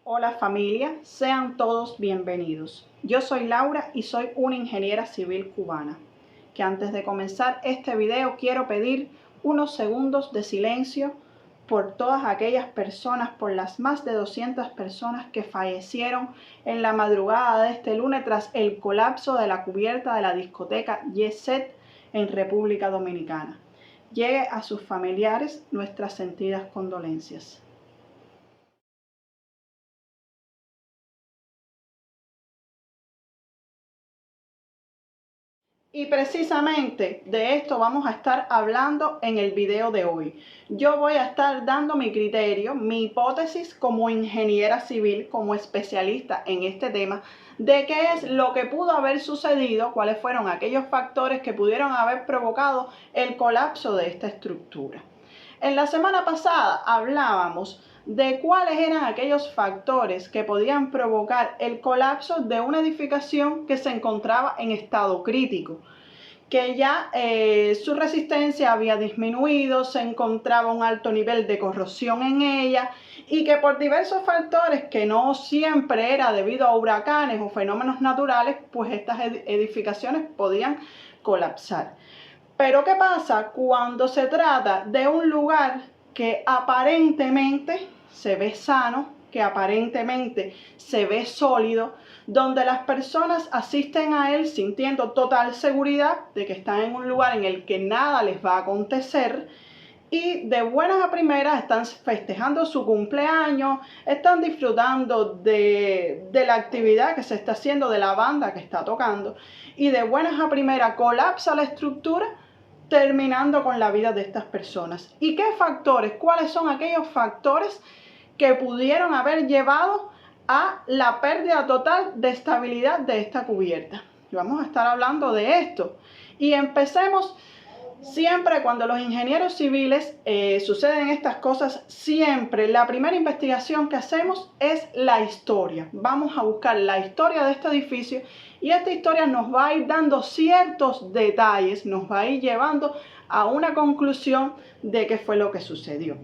Hola familia, sean todos bienvenidos. Yo soy Laura y soy una ingeniera civil cubana, que antes de comenzar este video quiero pedir unos segundos de silencio por todas aquellas personas, por las más de 200 personas que fallecieron en la madrugada de este lunes tras el colapso de la cubierta de la discoteca Jet en República Dominicana. Llegue a sus familiares nuestras sentidas condolencias. Y precisamente de esto vamos a estar hablando en el video de hoy. Yo voy a estar dando mi criterio, mi hipótesis como ingeniera civil, como especialista en este tema, de qué es lo que pudo haber sucedido, cuáles fueron aquellos factores que pudieron haber provocado el colapso de esta estructura. En la semana pasada hablábamos de cuáles eran aquellos factores que podían provocar el colapso de una edificación que se encontraba en estado crítico, que ya su resistencia había disminuido, se encontraba un alto nivel de corrosión en ella y que por diversos factores que no siempre era debido a huracanes o fenómenos naturales, pues estas edificaciones podían colapsar. Pero ¿qué pasa cuando se trata de un lugar que aparentemente se ve sano, que aparentemente se ve sólido, donde las personas asisten a él sintiendo total seguridad de que están en un lugar en el que nada les va a acontecer y de buenas a primeras están festejando su cumpleaños, están disfrutando de la actividad que se está haciendo, de la banda que está tocando, y de buenas a primeras colapsa la estructura, terminando con la vida de estas personas? ¿Y qué factores? ¿Cuáles son aquellos factores que pudieron haber llevado a la pérdida total de estabilidad de esta cubierta? Y vamos a estar hablando de esto. Y empecemos. Siempre cuando los ingenieros civiles suceden estas cosas, siempre la primera investigación que hacemos es la historia. Vamos a buscar la historia de este edificio y esta historia nos va a ir dando ciertos detalles, nos va a ir llevando a una conclusión de qué fue lo que sucedió.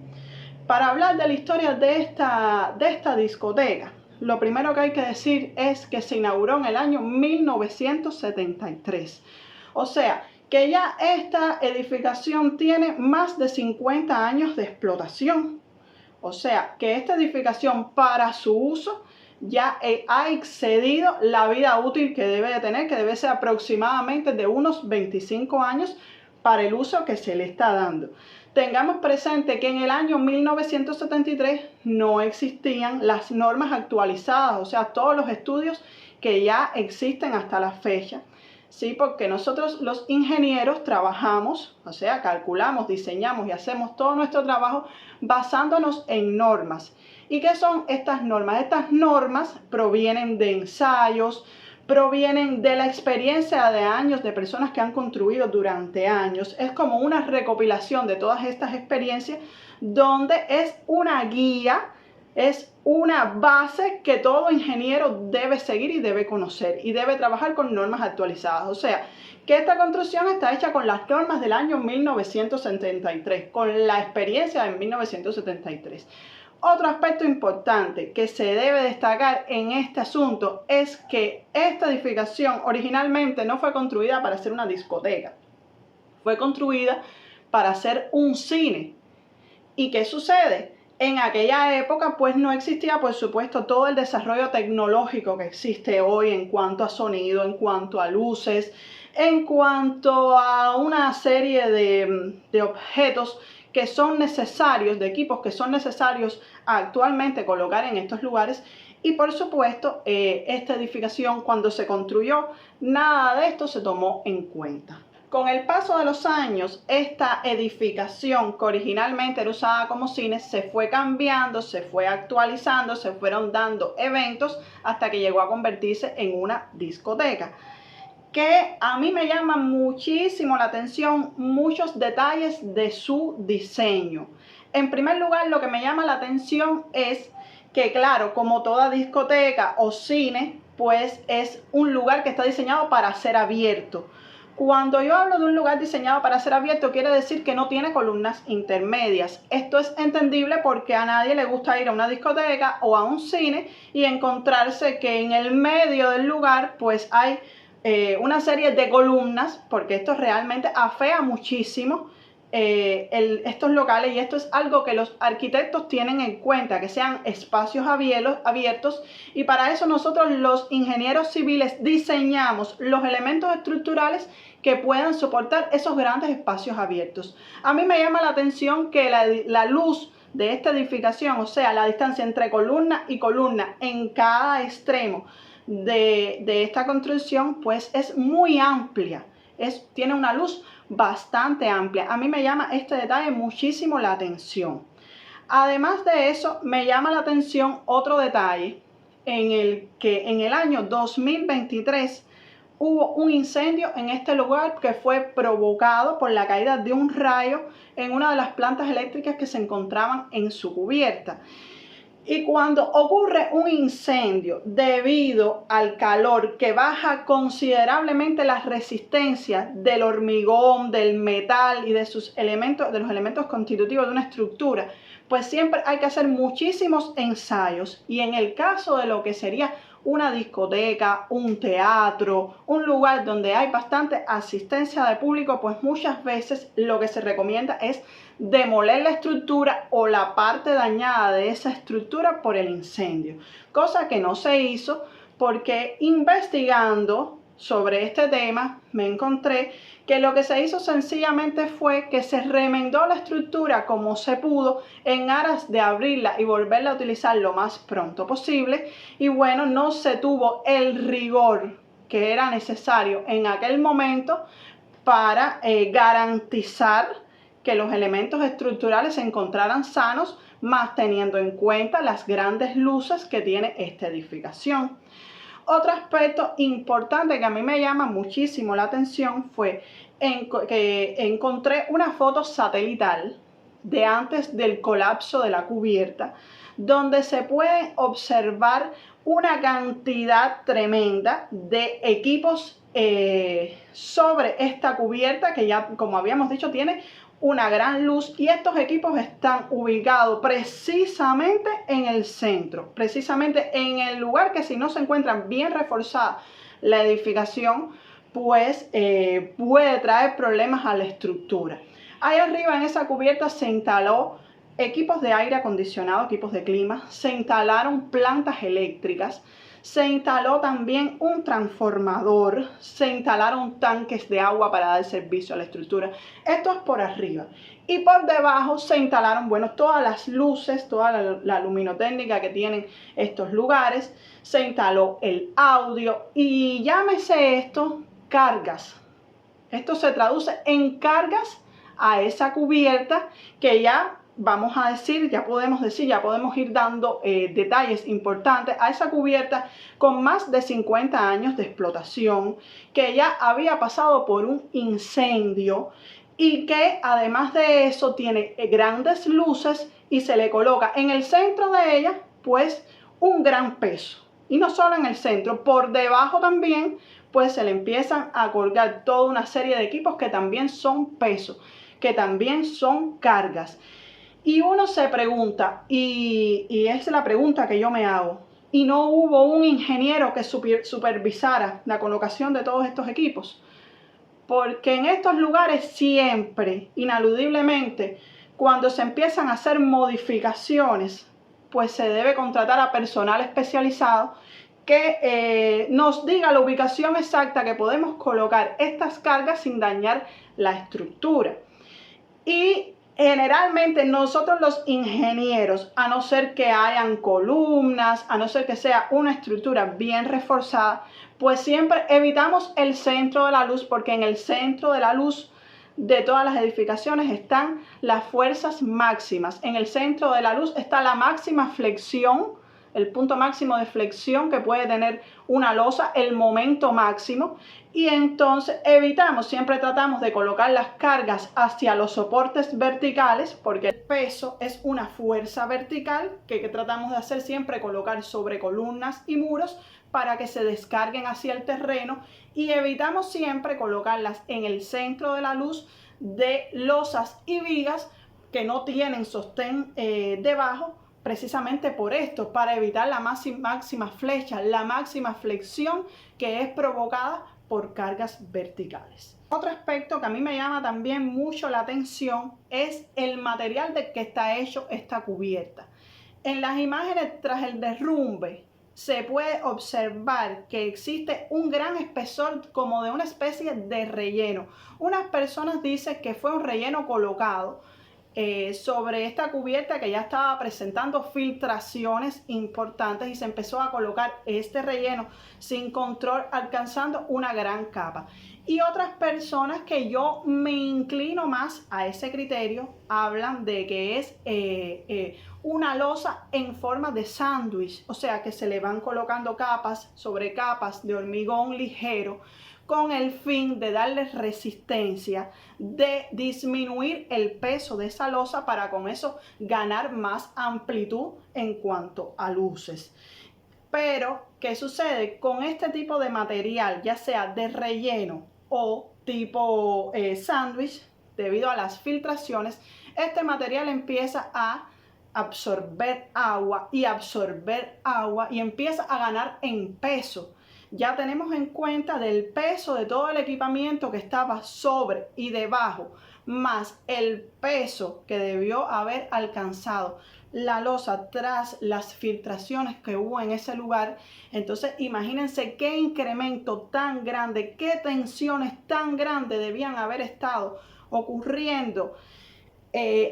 Para hablar de la historia de esta discoteca, lo primero que hay que decir es que se inauguró en el año 1973. O sea, que ya esta edificación tiene más de 50 años de explotación. O sea, que esta edificación para su uso ya ha excedido la vida útil que debe de tener, que debe ser aproximadamente de unos 25 años para el uso que se le está dando. Tengamos presente que en el año 1973 no existían las normas actualizadas, o sea, todos los estudios que ya existen hasta la fecha. Sí, porque nosotros los ingenieros trabajamos, o sea, calculamos, diseñamos y hacemos todo nuestro trabajo basándonos en normas. ¿Y qué son estas normas? Estas normas provienen de ensayos, provienen de la experiencia de años de personas que han construido durante años. Es como una recopilación de todas estas experiencias donde es una guía, es una base que todo ingeniero debe seguir y debe conocer y debe trabajar con normas actualizadas. O sea, que esta construcción está hecha con las normas del año 1973, con la experiencia de 1973. Otro aspecto importante que se debe destacar en este asunto es que esta edificación originalmente no fue construida para ser una discoteca, fue construida para ser un cine. ¿Y qué sucede? En aquella época pues no existía, por supuesto, todo el desarrollo tecnológico que existe hoy en cuanto a sonido, en cuanto a luces, en cuanto a una serie de objetos que son necesarios, de equipos que son necesarios actualmente colocar en estos lugares. Y por supuesto, esta edificación cuando se construyó, nada de esto se tomó en cuenta. Con el paso de los años, esta edificación que originalmente era usada como cine se fue cambiando, se fue actualizando, se fueron dando eventos hasta que llegó a convertirse en una discoteca. Que a mí me llama muchísimo la atención muchos detalles de su diseño. En primer lugar, lo que me llama la atención es que, claro, como toda discoteca o cine, pues es un lugar que está diseñado para ser abierto. Cuando yo hablo de un lugar diseñado para ser abierto, quiere decir que no tiene columnas intermedias. Esto es entendible porque a nadie le gusta ir a una discoteca o a un cine y encontrarse que en el medio del lugar pues hay una serie de columnas, porque esto realmente afea muchísimo estos locales, y esto es algo que los arquitectos tienen en cuenta, que sean espacios abiertos, y para eso nosotros los ingenieros civiles diseñamos los elementos estructurales que puedan soportar esos grandes espacios abiertos. A mí me llama la atención que la luz de esta edificación, o sea, la distancia entre columna y columna en cada extremo de esta construcción, pues es muy amplia, tiene una luz bastante amplia. A mí me llama este detalle muchísimo la atención. Además de eso, me llama la atención otro detalle, en el que en el año 2023 hubo un incendio en este lugar que fue provocado por la caída de un rayo en una de las plantas eléctricas que se encontraban en su cubierta. Y cuando ocurre un incendio debido al calor que baja considerablemente las resistencias del hormigón, del metal y de los elementos constitutivos de una estructura, pues siempre hay que hacer muchísimos ensayos. Y en el caso de lo que sería una discoteca, un teatro, un lugar donde hay bastante asistencia de público, pues muchas veces lo que se recomienda es demoler la estructura o la parte dañada de esa estructura por el incendio, cosa que no se hizo, porque investigando sobre este tema me encontré que lo que se hizo sencillamente fue que se remendó la estructura como se pudo en aras de abrirla y volverla a utilizar lo más pronto posible, y bueno, no se tuvo el rigor que era necesario en aquel momento para garantizar que los elementos estructurales se encontraran sanos, más teniendo en cuenta las grandes luces que tiene esta edificación. Otro aspecto importante que a mí me llama muchísimo la atención fue que encontré una foto satelital de antes del colapso de la cubierta, donde se puede observar una cantidad tremenda de equipos sobre esta cubierta, que ya, como habíamos dicho, tiene una gran luz, y estos equipos están ubicados precisamente en el centro, precisamente en el lugar que, si no se encuentran bien reforzada la edificación, pues puede traer problemas a la estructura. Ahí arriba en esa cubierta se instaló equipos de aire acondicionado, equipos de clima, se instalaron plantas eléctricas, se instaló también un transformador, se instalaron tanques de agua para dar servicio a la estructura. Esto es por arriba. Y por debajo se instalaron, bueno, todas las luces, toda la luminotécnica que tienen estos lugares. Se instaló el audio y llámese esto cargas. Esto se traduce en cargas a esa cubierta que ya vamos a decir, ya podemos ir dando detalles importantes a esa cubierta con más de 50 años de explotación, que ya había pasado por un incendio y que además de eso tiene grandes luces, y se le coloca en el centro de ella pues un gran peso. Y no solo en el centro, por debajo también pues se le empiezan a colgar toda una serie de equipos que también son pesos, que también son cargas. Y uno se pregunta, y es la pregunta que yo me hago, ¿y no hubo un ingeniero que supervisara la colocación de todos estos equipos? Porque en estos lugares siempre, inaludiblemente, cuando se empiezan a hacer modificaciones, pues se debe contratar a personal especializado que nos diga la ubicación exacta que podemos colocar estas cargas sin dañar la estructura. Y generalmente nosotros los ingenieros, a no ser que hayan columnas, a no ser que sea una estructura bien reforzada, pues siempre evitamos el centro de la luz, porque en el centro de la luz de todas las edificaciones están las fuerzas máximas. En el centro de la luz está la máxima flexión el punto máximo de flexión que puede tener una losa, el momento máximo, y entonces evitamos, siempre tratamos de colocar las cargas hacia los soportes verticales, porque el peso es una fuerza vertical que tratamos de hacer siempre, colocar sobre columnas y muros para que se descarguen hacia el terreno, y evitamos siempre colocarlas en el centro de la luz de losas y vigas que no tienen sostén debajo, precisamente por esto, para evitar la máxima flecha, la máxima flexión que es provocada por cargas verticales. Otro aspecto que a mí me llama también mucho la atención es el material de que está hecho esta cubierta. En las imágenes tras el derrumbe se puede observar que existe un gran espesor como de una especie de relleno. Unas personas dicen que fue un relleno colocado sobre esta cubierta que ya estaba presentando filtraciones importantes y se empezó a colocar este relleno sin control, alcanzando una gran capa. Y otras personas que yo me inclino más a ese criterio hablan de que es una losa en forma de sándwich, o sea que se le van colocando capas sobre capas de hormigón ligero con el fin de darle resistencia, de disminuir el peso de esa losa para con eso ganar más amplitud en cuanto a luces. Pero, ¿qué sucede? Con este tipo de material, ya sea de relleno o tipo sándwich, debido a las filtraciones, este material empieza a absorber agua y empieza a ganar en peso. Ya tenemos en cuenta del peso de todo el equipamiento que estaba sobre y debajo, más el peso que debió haber alcanzado la losa tras las filtraciones que hubo en ese lugar. Entonces imagínense qué incremento tan grande, qué tensiones tan grandes debían haber estado ocurriendo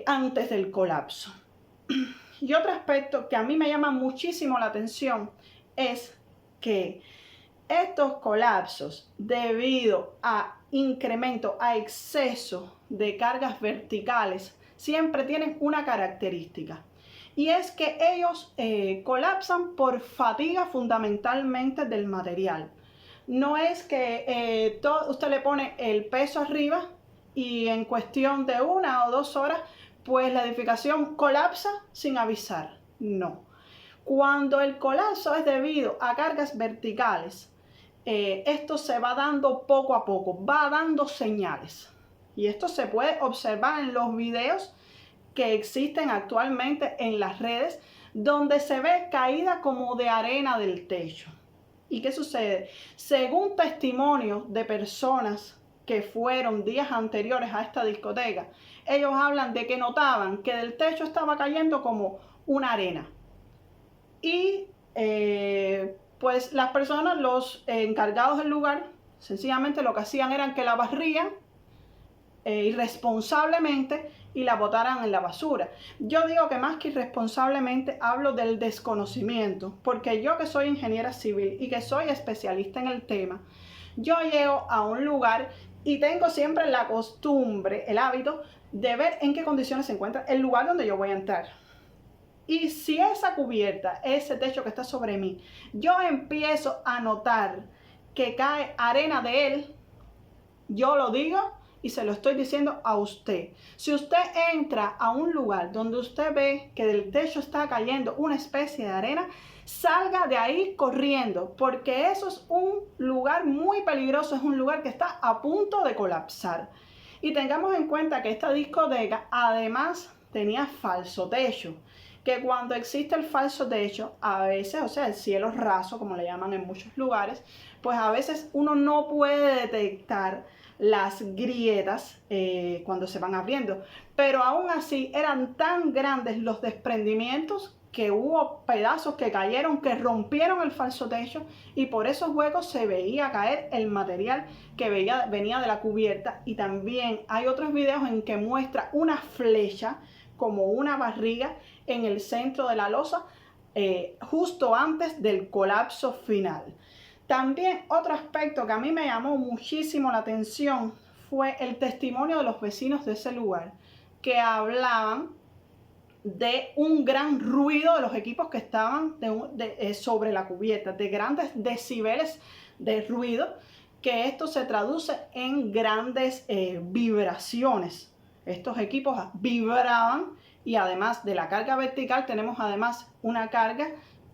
antes del colapso. Y otro aspecto que a mí me llama muchísimo la atención es que estos colapsos, debido a incremento, a exceso de cargas verticales, siempre tienen una característica, y es que ellos colapsan por fatiga fundamentalmente del material. No es que usted le pone el peso arriba y en cuestión de 1 o 2 horas, pues la edificación colapsa sin avisar. No. Cuando el colapso es debido a cargas verticales, esto se va dando poco a poco, va dando señales. Y esto se puede observar en los videos que existen actualmente en las redes, donde se ve caída como de arena del techo. ¿Y qué sucede? Según testimonios de personas que fueron días anteriores a esta discoteca, ellos hablan de que notaban que del techo estaba cayendo como una arena. Y pues las personas, los encargados del lugar, sencillamente lo que hacían era que la barrían irresponsablemente y la botaran en la basura. Yo digo que más que irresponsablemente hablo del desconocimiento, porque yo, que soy ingeniera civil y que soy especialista en el tema, yo llego a un lugar y tengo siempre la costumbre, el hábito de ver en qué condiciones se encuentra el lugar donde yo voy a entrar. Y si esa cubierta, ese techo que está sobre mí, yo empiezo a notar que cae arena de él, yo lo digo y se lo estoy diciendo a usted. Si usted entra a un lugar donde usted ve que del techo está cayendo una especie de arena, salga de ahí corriendo, porque eso es un lugar muy peligroso, es un lugar que está a punto de colapsar. Y tengamos en cuenta que esta discoteca además tenía falso techo, que cuando existe el falso techo, a veces, o sea, el cielo raso, como le llaman en muchos lugares, pues a veces uno no puede detectar las grietas cuando se van abriendo. Pero aún así eran tan grandes los desprendimientos que hubo pedazos que cayeron, que rompieron el falso techo, y por esos huecos se veía caer el material que venía de la cubierta. Y también hay otros videos en que muestra una flecha como una barriga en el centro de la losa justo antes del colapso final. También otro aspecto que a mí me llamó muchísimo la atención fue el testimonio de los vecinos de ese lugar, que hablaban de un gran ruido de los equipos que estaban sobre la cubierta, de grandes decibeles de ruido, que esto se traduce en grandes vibraciones. Estos equipos vibraban y además de la carga vertical tenemos además una carga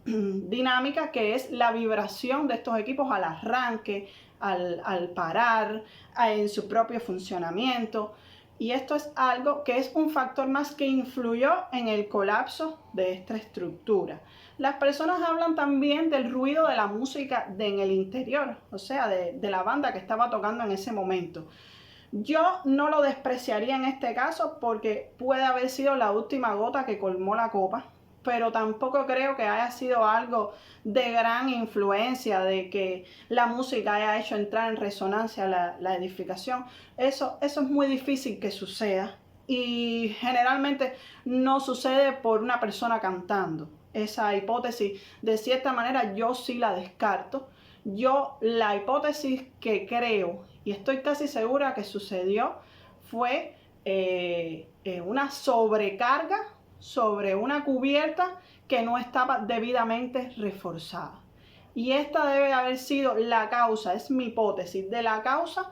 dinámica, que es la vibración de estos equipos al arranque, al parar, en su propio funcionamiento. Y esto es algo que es un factor más que influyó en el colapso de esta estructura. Las personas hablan también del ruido de la música en el interior, o sea, de la banda que estaba tocando en ese momento. Yo no lo despreciaría en este caso porque puede haber sido la última gota que colmó la copa, pero tampoco creo que haya sido algo de gran influencia, de que la música haya hecho entrar en resonancia la edificación. Eso es muy difícil que suceda y generalmente no sucede por una persona cantando. Esa hipótesis, de cierta manera, yo sí la descarto. Yo la hipótesis que creo y estoy casi segura que sucedió fue una sobrecarga sobre una cubierta que no estaba debidamente reforzada. Y esta debe haber sido la causa, es mi hipótesis, de la causa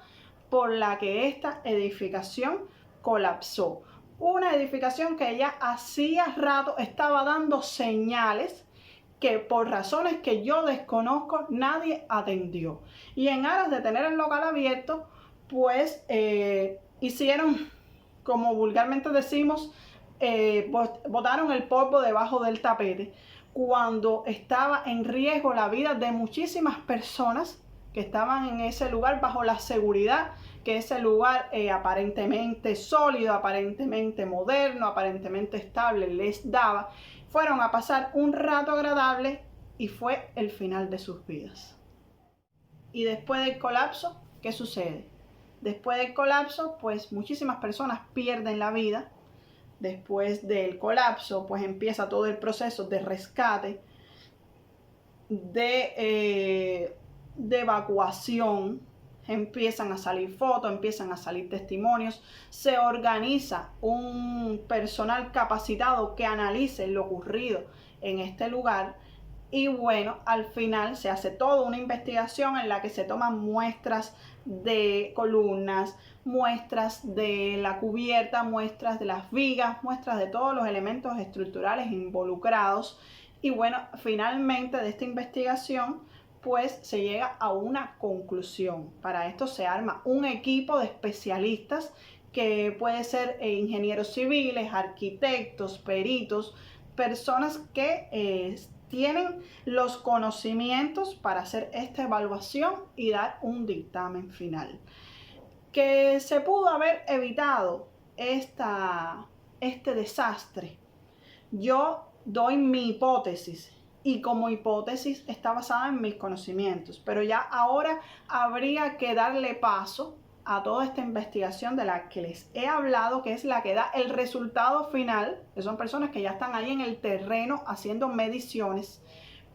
por la que esta edificación colapsó. Una edificación que ya hacía rato estaba dando señales que por razones que yo desconozco nadie atendió. Y en aras de tener el local abierto, pues hicieron, como vulgarmente decimos, botaron el polvo debajo del tapete cuando estaba en riesgo la vida de muchísimas personas que estaban en ese lugar bajo la seguridad que ese lugar aparentemente sólido, aparentemente moderno, aparentemente estable les daba. Fueron a pasar un rato agradable y fue el final de sus vidas. Y después del colapso, ¿qué sucede? Después del colapso, pues muchísimas personas pierden la vida. Después del colapso, pues empieza todo el proceso de rescate, de evacuación. Empiezan a salir fotos, empiezan a salir testimonios, se organiza un personal capacitado que analice lo ocurrido en este lugar y bueno, al final se hace toda una investigación en la que se toman muestras de columnas, muestras de la cubierta, muestras de las vigas, muestras de todos los elementos estructurales involucrados y bueno, finalmente de esta investigación pues se llega a una conclusión. Para esto se arma un equipo de especialistas que puede ser ingenieros civiles, arquitectos, peritos, personas que tienen los conocimientos para hacer esta evaluación y dar un dictamen final. Que se pudo haber evitado este desastre. Yo doy mi hipótesis. Y como hipótesis está basada en mis conocimientos, pero ya ahora habría que darle paso a toda esta investigación de la que les he hablado, que es la que da el resultado final, que son personas que ya están ahí en el terreno haciendo mediciones.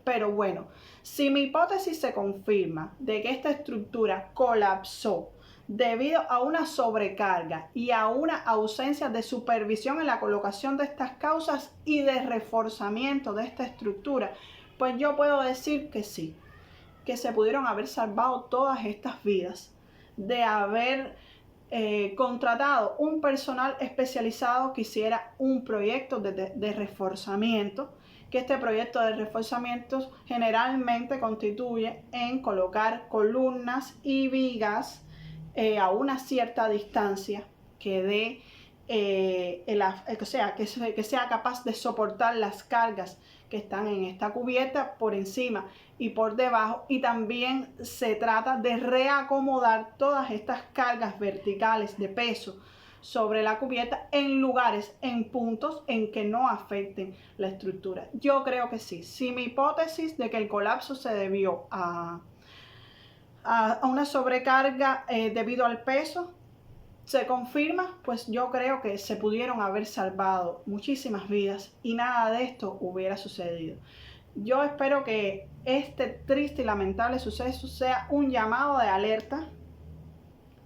Pero bueno, si mi hipótesis se confirma de que esta estructura colapsó debido a una sobrecarga y a una ausencia de supervisión en la colocación de estas causas y de reforzamiento de esta estructura, pues yo puedo decir que sí, que se pudieron haber salvado todas estas vidas, de haber contratado un personal especializado que hiciera un proyecto de reforzamiento, que este proyecto de reforzamiento generalmente constituye en colocar columnas y vigas a una cierta distancia que dé, que sea capaz de soportar las cargas que están en esta cubierta por encima y por debajo, y también se trata de reacomodar todas estas cargas verticales de peso sobre la cubierta en lugares, en puntos en que no afecten la estructura. Yo creo que sí. Si mi hipótesis de que el colapso se debió a una sobrecarga debido al peso se confirma, pues yo creo que se pudieron haber salvado muchísimas vidas y nada de esto hubiera sucedido. Yo espero que este triste y lamentable suceso sea un llamado de alerta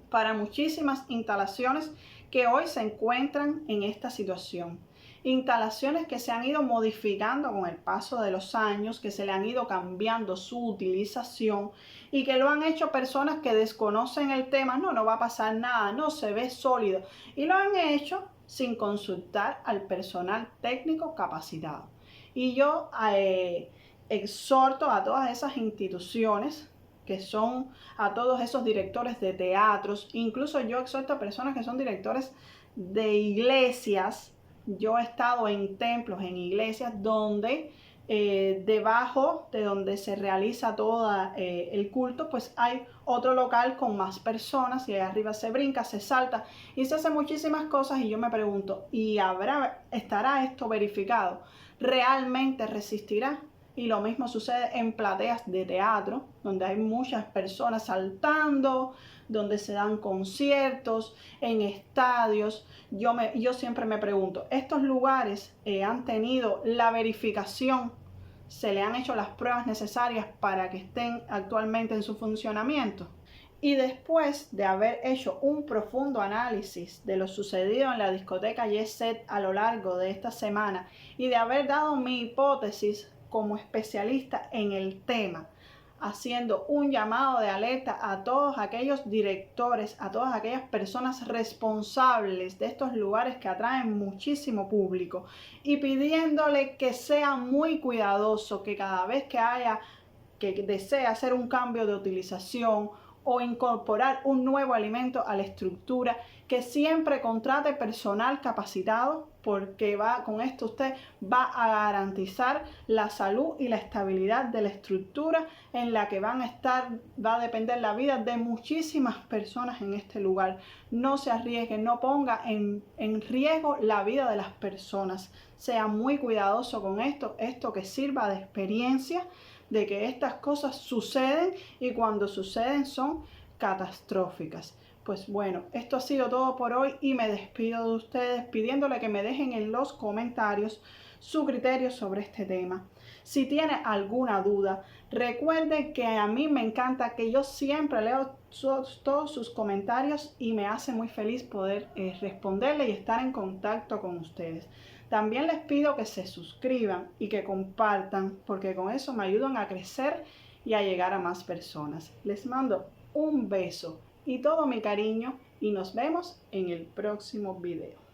para muchísimas instalaciones que hoy se encuentran en esta situación. instalaciones que se han ido modificando con el paso de los años, que se le han ido cambiando su utilización y que lo han hecho personas que desconocen el tema. No va a pasar nada, no se ve sólido, y lo han hecho sin consultar al personal técnico capacitado. Y yo exhorto a todas esas instituciones, que son a todos esos directores de teatros, incluso yo exhorto a personas que son directores de iglesias. Yo he estado en templos, en iglesias donde debajo de donde se realiza todo el culto, pues hay otro local con más personas, y ahí arriba se brinca, se salta y se hacen muchísimas cosas, y yo me pregunto, ¿y estará esto verificado? ¿Realmente resistirá? Y lo mismo sucede en plateas de teatro, donde hay muchas personas saltando, donde se dan conciertos, en estadios. Yo siempre me pregunto, ¿estos lugares han tenido la verificación? ¿Se le han hecho las pruebas necesarias para que estén actualmente en su funcionamiento? Y después de haber hecho un profundo análisis de lo sucedido en la discoteca Jet Set a lo largo de esta semana, y de haber dado mi hipótesis como especialista en el tema, haciendo un llamado de alerta a todos aquellos directores, a todas aquellas personas responsables de estos lugares que atraen muchísimo público, y pidiéndole que sea muy cuidadoso, que cada vez que desee hacer un cambio de utilización o incorporar un nuevo alimento a la estructura, que siempre contrate personal capacitado, porque con esto usted va a garantizar la salud y la estabilidad de la estructura en la que va a depender la vida de muchísimas personas en este lugar. No se arriesgue, no ponga en riesgo la vida de las personas. Sea muy cuidadoso con esto que sirva de experiencia de que estas cosas suceden, y cuando suceden son catastróficas. Pues bueno, esto ha sido todo por hoy, y me despido de ustedes pidiéndole que me dejen en los comentarios su criterio sobre este tema. Si tiene alguna duda, recuerde que a mí me encanta, que yo siempre leo todos sus comentarios, y me hace muy feliz poder responderle y estar en contacto con ustedes. También les pido que se suscriban y que compartan, porque con eso me ayudan a crecer y a llegar a más personas. Les mando un beso y todo mi cariño, y nos vemos en el próximo video.